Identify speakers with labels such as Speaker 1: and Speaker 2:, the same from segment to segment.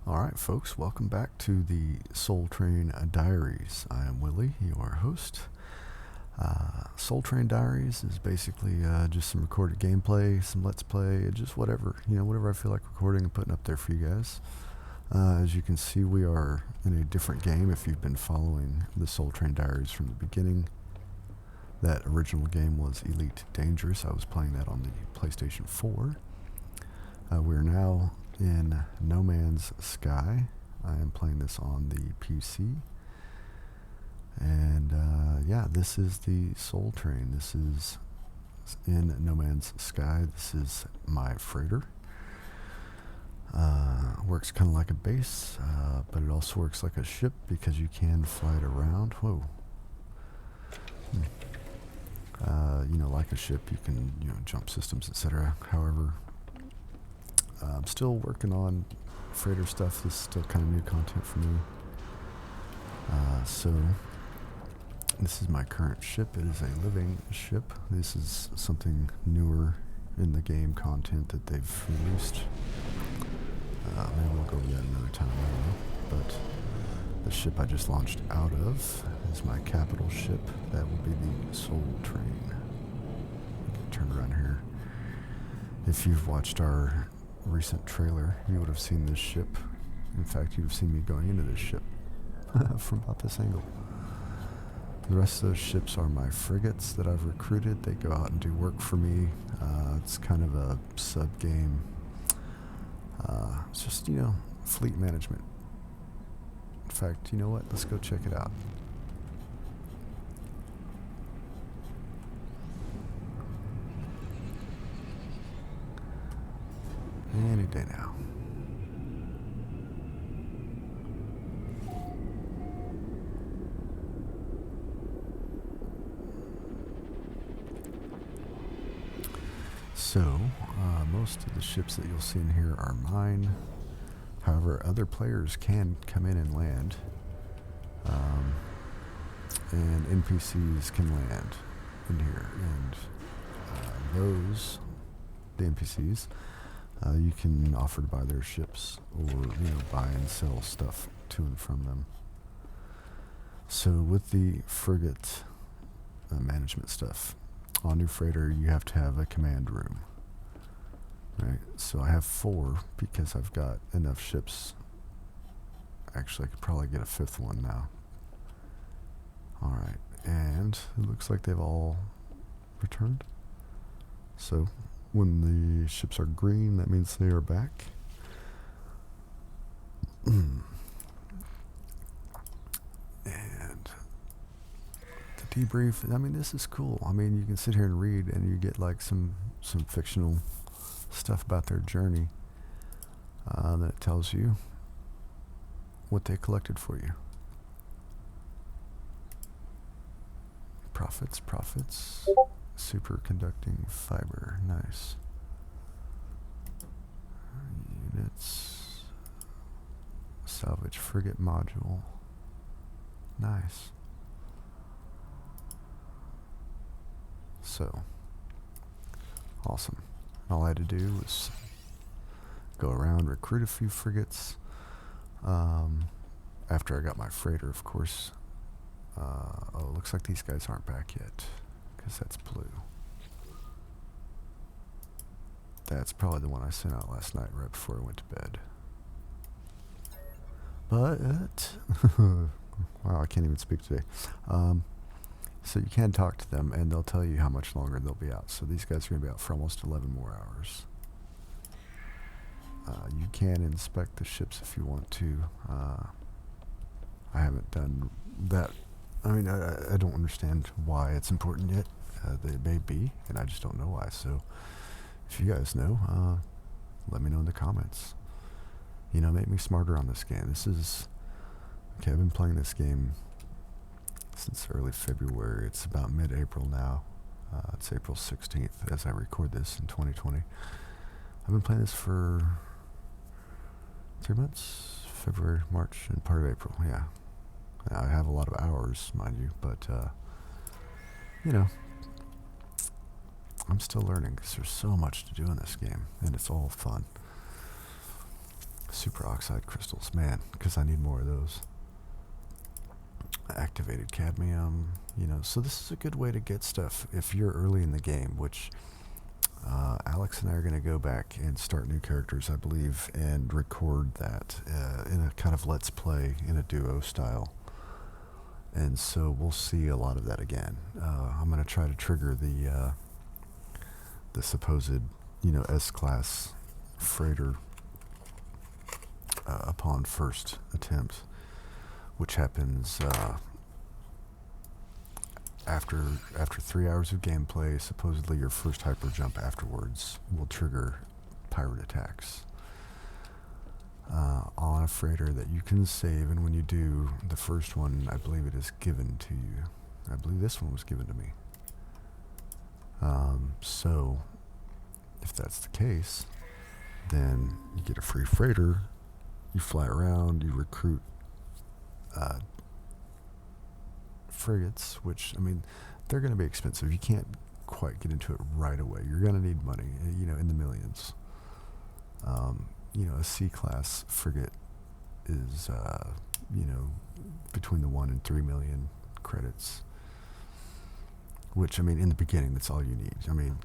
Speaker 1: Alright, folks, welcome back to the Soul Train Diaries. I am Willie, your host. Soul Train Diaries is basically just some recorded gameplay, some let's play, just whatever, whatever I feel like recording and putting up there for you guys. As you can see, we are in a different game if you've been following the Soul Train Diaries from the beginning. That original game was Elite Dangerous. I was playing that on the PlayStation 4. We're now in No Man's Sky. I am playing this on the PC. And yeah, this is the Soul Train. This is in No Man's Sky. This is my freighter. Works kind of like a base, but it also works like a ship because you can fly it around. Whoa. Like a ship, you can, jump systems, etc. However, I'm still working on freighter stuff. This is still kind of new content for me. So, this is my current ship. It is a living ship. This is something newer in the game content that they've released. Maybe we'll go over that another time, I don't know. But the ship I just launched out of is my capital ship. That will be the Soul Train. Turn around here. If you've watched our recent trailer, you would have seen this ship. In fact, you'd have seen me going into this ship from about this angle. The rest of those ships are my frigates that I've recruited. They go out and do work for me. It's kind of a sub-game. It's just, fleet management. In fact, you know what? Let's go check it out. Any day now. So, most of the ships that you'll see in here are mine. However, other players can come in and land. And NPCs can land in here. And the NPCs, you can offer to buy their ships or, buy and sell stuff to and from them. So with the frigate management stuff, on your freighter you have to have a command room. Right, so I have 4 because I've got enough ships. Actually, I could probably get a 5th one now. Alright, and it looks like they've all returned. So, when the ships are green, that means they are back. And the debrief, this is cool. You can sit here and read and you get like some fictional stuff about their journey. Then it tells you what they collected for you. Profits. Superconducting fiber. Nice. Units. Salvage frigate module. Nice. So, awesome. All I had to do was go around, recruit a few frigates. After I got my freighter, of course. Oh, looks like these guys aren't back yet, because that's blue. That's probably the one I sent out last night right before I went to bed. But, wow, I can't even speak today. So you can talk to them, and they'll tell you how much longer they'll be out. So these guys are going to be out for almost 11 more hours. You can inspect the ships if you want to. I haven't done that. I don't understand why it's important yet. They may be, and I just don't know why. So if you guys know, let me know in the comments. Make me smarter on this game. Okay, I've been playing this game since early February. It's about mid-April now. It's April 16th as I record this in 2020. I've been playing this for 3 months, February, March, and part of April, yeah. I have a lot of hours, mind you, but, I'm still learning because there's so much to do in this game, and it's all fun. Superoxide crystals, man, because I need more of those. Activated cadmium, so this is a good way to get stuff if you're early in the game, which Alex and I are going to go back and start new characters, I believe, and record that in a kind of let's play in a duo style. And so we'll see a lot of that again. I'm going to try to trigger the supposed, S-class freighter upon first attempt, which happens after 3 hours of gameplay. Supposedly your first hyper jump afterwards will trigger pirate attacks on a freighter that you can save, and when you do, the first one, I believe it is given to you. I believe this one was given to me. So if that's the case, then you get a free freighter, you fly around, you recruit frigates, which, they're going to be expensive. You can't quite get into it right away. You're going to need money, in the millions. A C-class frigate is, between the 1 and 3 million credits, which, in the beginning, that's all you need.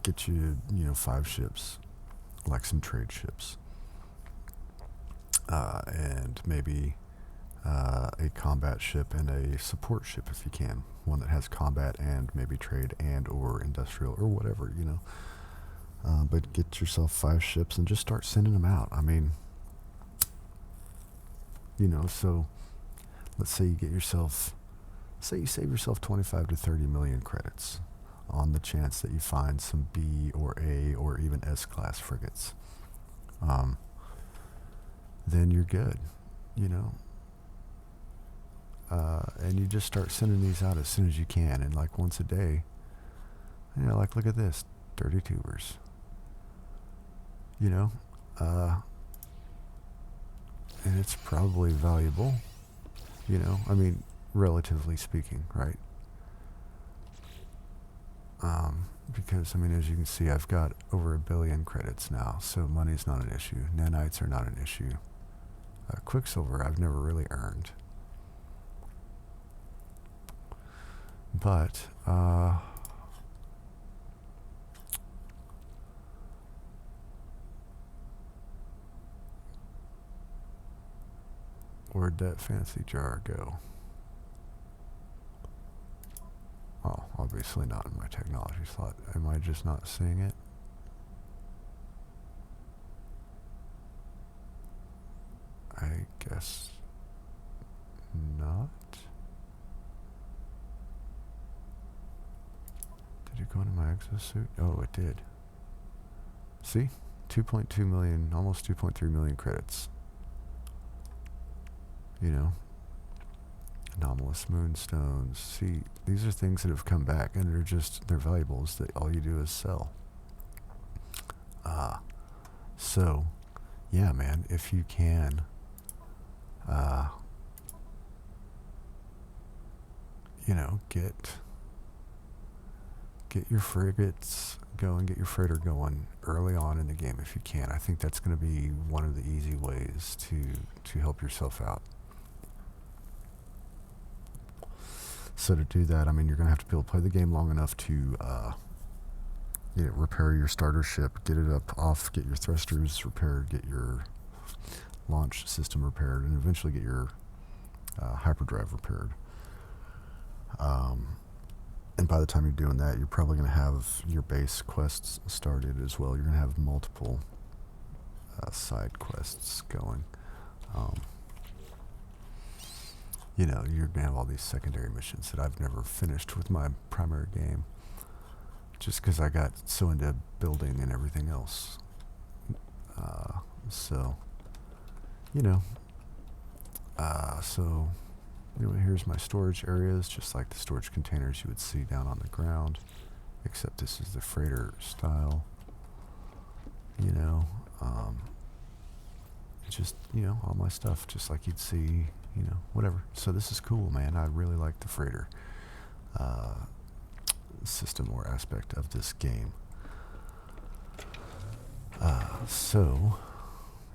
Speaker 1: Get you, 5 ships, like some trade ships, and maybe a combat ship and a support ship if you can. One that has combat and maybe trade and or industrial or whatever, but get yourself 5 ships and just start sending them out. So let's say you save yourself 25 to 30 million credits on the chance that you find some B or A or even S-class frigates. Then you're good, and you just start sending these out as soon as you can, and like once a day. Look at this, dirty tubers. And it's probably valuable, relatively speaking, right? Because, as you can see, I've got over 1 billion credits now, so money's not an issue. Nanites are not an issue. Quicksilver I've never really earned. But, where'd that fancy jar go? Oh, obviously not in my technology slot. Am I just not seeing it? I guess not. Did it go into my exosuit? Oh, it did. See? 2.2 million, almost 2.3 million credits. Anomalous moonstones. See, these are things that have come back, and they're valuables that all you do is sell. So, yeah, man, if you can, get your frigates going, get your freighter going early on in the game if you can. I think that's going to be one of the easy ways to help yourself out. So to do that, you're going to have to be able to play the game long enough to repair your starter ship, get it up off, get your thrusters repaired, get your launch system repaired, and eventually get your hyperdrive repaired. And by the time you're doing that, you're probably going to have your base quests started as well. You're going to have multiple side quests going. You're going to have all these secondary missions that I've never finished with my primary game, just because I got so into building and everything else. Here's my storage areas, just like the storage containers you would see down on the ground, except this is the freighter style. All my stuff, just like you'd see, whatever. So this is cool, man. I really like the freighter system or aspect of this game.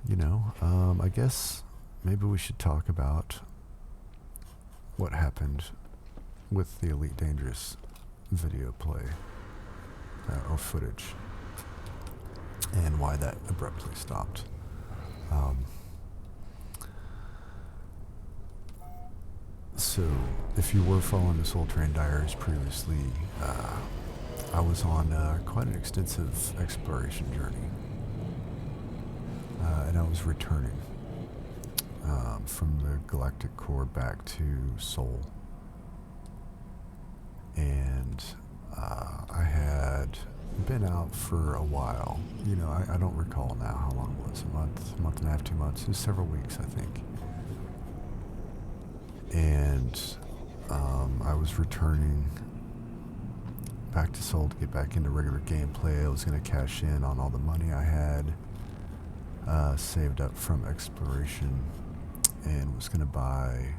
Speaker 1: I guess maybe we should talk about what happened with the Elite Dangerous video play or footage and why that abruptly stopped. So, if you were following the Soul Train Diaries previously, I was on quite an extensive exploration journey, and I was returning from the Galactic Core back to Soul, and I had been out for a while. I don't recall now how long it was, a month and a half, 2 months. It was several weeks, I think. And I was returning back to Soul to get back into regular gameplay. I was going to cash in on all the money I had saved up from exploration, and was going to buy,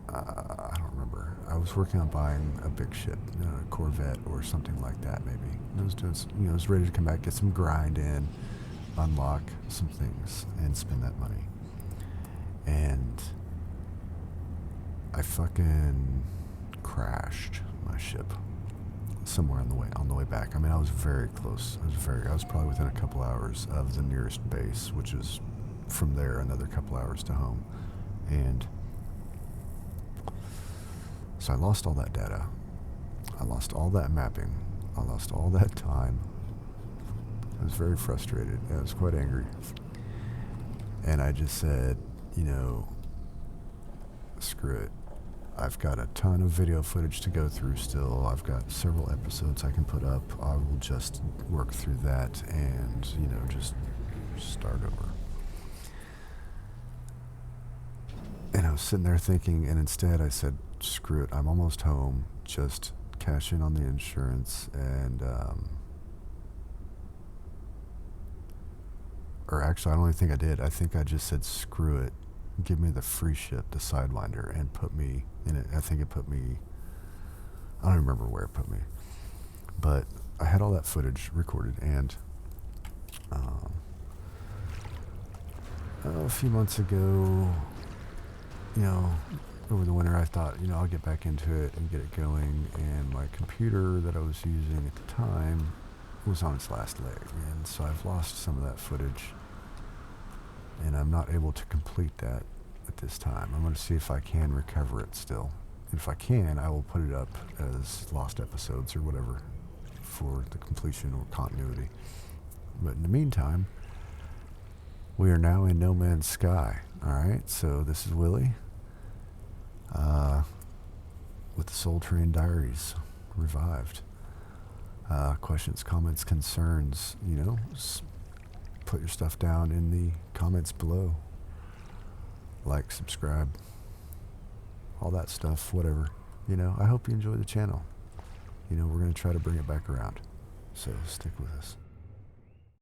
Speaker 1: I don't remember. I was working on buying a big ship, a Corvette or something like that, maybe. I was doing, I was ready to come back, get some grind in, unlock some things, and spend that money. And I fucking crashed my ship somewhere on the way back. I mean, I was very close. I was probably within a couple hours of the nearest base, which is from there another couple hours to home. And so I lost all that data. I lost all that mapping. I lost all that time. I was very frustrated. I was quite angry. And I just said, screw it. I've got a ton of video footage to go through still. I've got several episodes I can put up. I will just work through that and, just start over. And I was sitting there thinking, and instead I said, screw it, I'm almost home. Just cash in on the insurance and, or actually, I don't even think I did. I think I just said, screw it. Give me the free ship, the Sidewinder, and put me in it. I think it put me, I don't remember where it put me, but I had all that footage recorded, and a few months ago, over the winter, I thought, I'll get back into it and get it going, and my computer that I was using at the time was on its last leg, and so I've lost some of that footage, and I'm not able to complete that at this time. I'm going to see if I can recover it still. And if I can, I will put it up as lost episodes or whatever for the completion or continuity. But in the meantime, we are now in No Man's Sky. All right, so this is Willie with the Soul Train Diaries revived. Questions, comments, concerns, put your stuff down in the comments below. Like, subscribe, all that stuff, whatever. I hope you enjoy the channel. We're going to try to bring it back around. So stick with us.